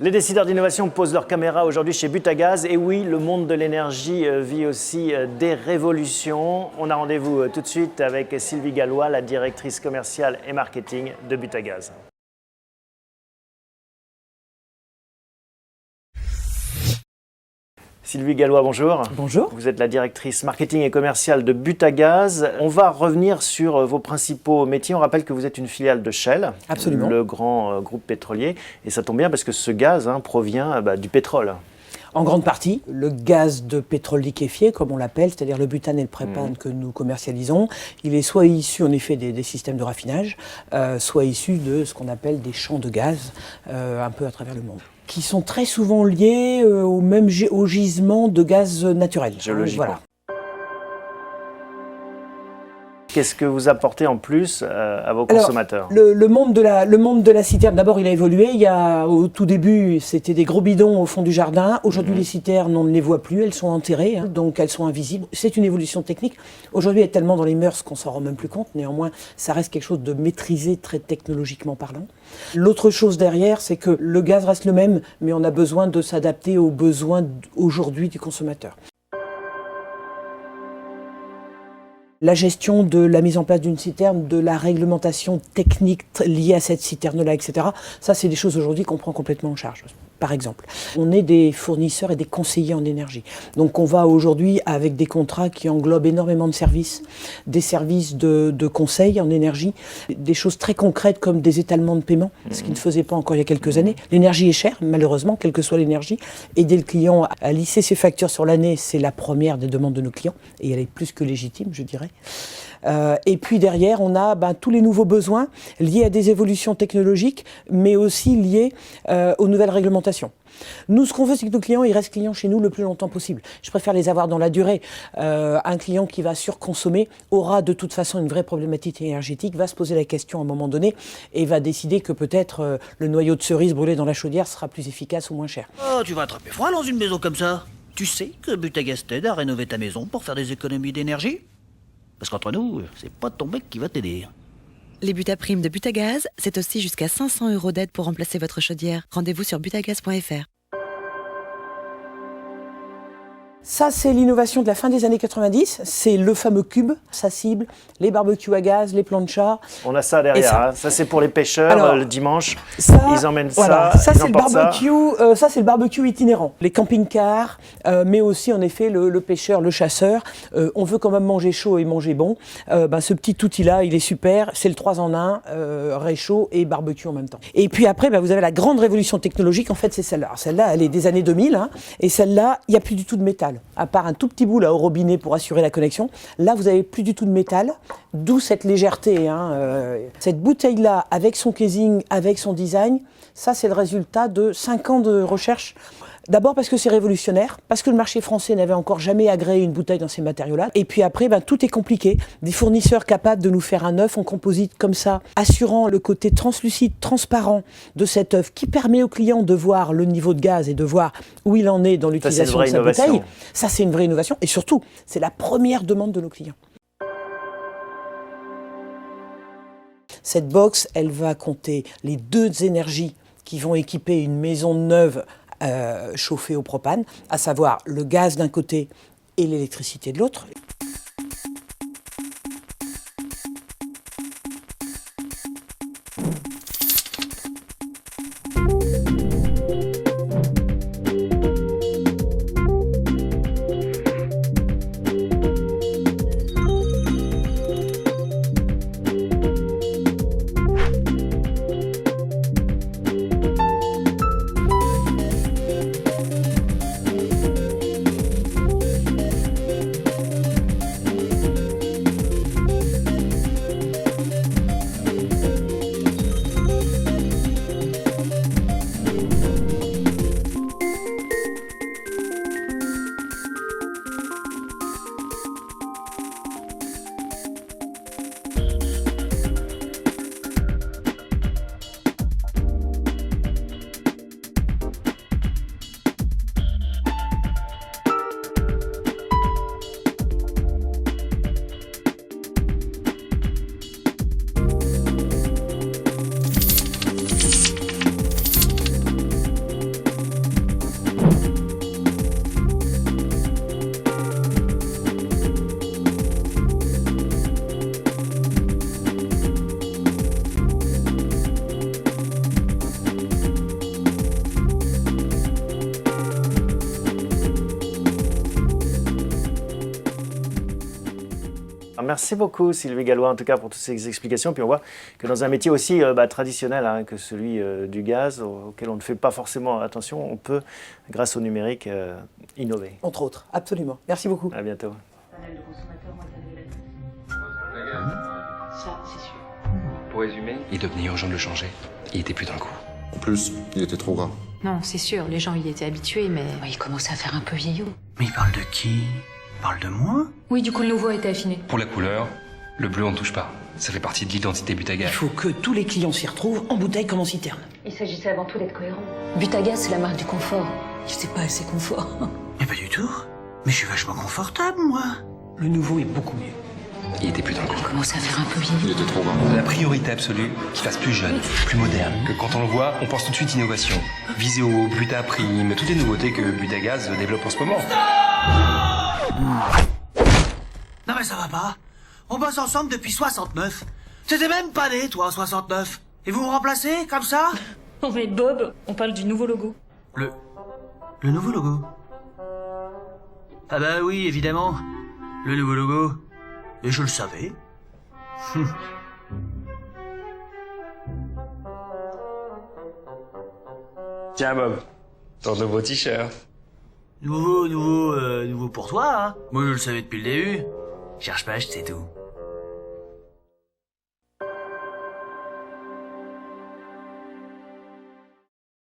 Les décideurs d'innovation posent leur caméra aujourd'hui chez Butagaz. Et oui, le monde de l'énergie vit aussi des révolutions. On a rendez-vous tout de suite avec Sylvie Gallois, la directrice commerciale et marketing de Butagaz. Sylvie Gallois, bonjour. Bonjour. Vous êtes la directrice marketing et commerciale de Butagaz. On va revenir sur vos principaux métiers. On rappelle que vous êtes une filiale de Shell, Absolument. Le grand groupe pétrolier. Et ça tombe bien parce que ce gaz provient du pétrole. En grande partie, le gaz de pétrole liquéfié, comme on l'appelle, c'est-à-dire le butane et le propane que nous commercialisons, il est soit issu en effet des systèmes de raffinage, soit issu de ce qu'on appelle des champs de gaz un peu à travers le monde, qui sont très souvent liés au gisement de gaz naturel. Géologiquement. Voilà. Qu'est-ce que vous apportez en plus à vos consommateurs? Le monde de la citerne, d'abord, il a évolué. Au tout début, c'était des gros bidons au fond du jardin. Aujourd'hui, les citernes, on ne les voit plus. Elles sont enterrées, donc elles sont invisibles. C'est une évolution technique. Aujourd'hui, elle est tellement dans les mœurs qu'on s'en rend même plus compte. Néanmoins, ça reste quelque chose de maîtrisé, très technologiquement parlant. L'autre chose derrière, c'est que le gaz reste le même, mais on a besoin de s'adapter aux besoins aujourd'hui du consommateur. La gestion de la mise en place d'une citerne, de la réglementation technique liée à cette citerne-là, etc. Ça, c'est des choses aujourd'hui qu'on prend complètement en charge. Par exemple, on est des fournisseurs et des conseillers en énergie. Donc on va aujourd'hui avec des contrats qui englobent énormément de services, des services de conseil en énergie, des choses très concrètes comme des étalements de paiement, ce qui ne faisait pas encore il y a quelques années. L'énergie est chère, malheureusement, quelle que soit l'énergie. Aider le client à lisser ses factures sur l'année, c'est la première des demandes de nos clients, et elle est plus que légitime, je dirais. Et puis derrière, on a tous les nouveaux besoins liés à des évolutions technologiques, mais aussi liés aux nouvelles réglementations. Nous, ce qu'on veut, c'est que nos clients, ils restent clients chez nous le plus longtemps possible. Je préfère les avoir dans la durée. Un client qui va surconsommer aura de toute façon une vraie problématique énergétique, va se poser la question à un moment donné et va décider que peut-être le noyau de cerise brûlé dans la chaudière sera plus efficace ou moins cher. Oh, tu vas attraper froid dans une maison comme ça. Tu sais que Butagaz t'aide à rénover ta maison pour faire des économies d'énergie? Parce qu'entre nous, c'est pas ton mec qui va t'aider. Les Butaprimes de Butagaz, c'est aussi jusqu'à 500 € d'aide pour remplacer votre chaudière. Rendez-vous sur butagaz.fr. Ça, c'est l'innovation de la fin des années 90. C'est le fameux cube. Ça cible les barbecues à gaz, les planchas. On a ça derrière. Ça c'est pour les pêcheurs. Alors, le dimanche, ça, ils emmènent voilà, ça. Ça, c'est le barbecue. Ça, c'est le barbecue itinérant. Les camping-cars, mais aussi en effet le pêcheur, le chasseur. On veut quand même manger chaud et manger bon. Ce petit outil-là, il est super. C'est le 3 en 1, réchaud et barbecue en même temps. Et puis après, vous avez la grande révolution technologique. En fait, c'est celle-là. Alors, celle-là, elle est des années 2000. Et celle-là, il n'y a plus du tout de métal. À part un tout petit bout là au robinet pour assurer la connexion. Là, vous n'avez plus du tout de métal, d'où cette légèreté. Cette bouteille-là, avec son casing, avec son design, ça c'est le résultat de 5 ans de recherche. D'abord parce que c'est révolutionnaire, parce que le marché français n'avait encore jamais agréé une bouteille dans ces matériaux-là. Et puis après, tout est compliqué. Des fournisseurs capables de nous faire un œuf en composite comme ça, assurant le côté translucide, transparent de cet œuf, qui permet au client de voir le niveau de gaz et de voir où il en est dans l'utilisation de sa bouteille. Ça, c'est une vraie innovation. Et surtout, c'est la première demande de nos clients. Cette box, elle va compter les 2 énergies qui vont équiper une maison neuve chauffée au propane, à savoir le gaz d'un côté et l'électricité de l'autre. Merci beaucoup Sylvie Gallois en tout cas pour toutes ces explications. Puis on voit que dans un métier aussi traditionnel que celui du gaz, auquel on ne fait pas forcément attention, on peut, grâce au numérique, innover. Entre autres, absolument. Merci beaucoup. À bientôt. Ça, c'est sûr. Pour résumer, il devenait urgent de le changer. Il était plus dans le coup. En plus, il était trop gras. Non, c'est sûr, les gens y étaient habitués, mais il commençait à faire un peu vieillot. Mais il parle de qui? Il parle de moi? Oui, du coup, le nouveau a été affiné. Pour la couleur, le bleu on ne touche pas. Ça fait partie de l'identité Il Butagaz. faut que tous les clients s'y retrouvent en bouteille comme en citerne. Il s'agissait avant tout d'être cohérent. Butagaz, c'est la marque du confort. C'est pas assez confort. Mais pas du tout. Mais je suis vachement confortable, moi. Le nouveau est beaucoup mieux. Il était plus dans le coup. Il commençait à faire un peu Il vieillot. était trop gras. La priorité absolue, qu'il fasse plus jeune, plus moderne. Que quand on le voit, on pense tout de suite innovation. Viséo, Butaprime, toutes les nouveautés que Butagaz développe en ce moment. Non mais ça va pas. On bosse ensemble depuis 69. T'étais même pas né, toi, en 69. Et vous me remplacez, comme ça? Non mais Bob, on parle du nouveau logo. Le nouveau logo? Ah bah oui, évidemment. Le nouveau logo. Et je le savais. Tiens Bob, ton nouveau t-shirt. Nouveau pour toi, hein. Moi je le savais depuis le début. Cherche pas, c'est tout.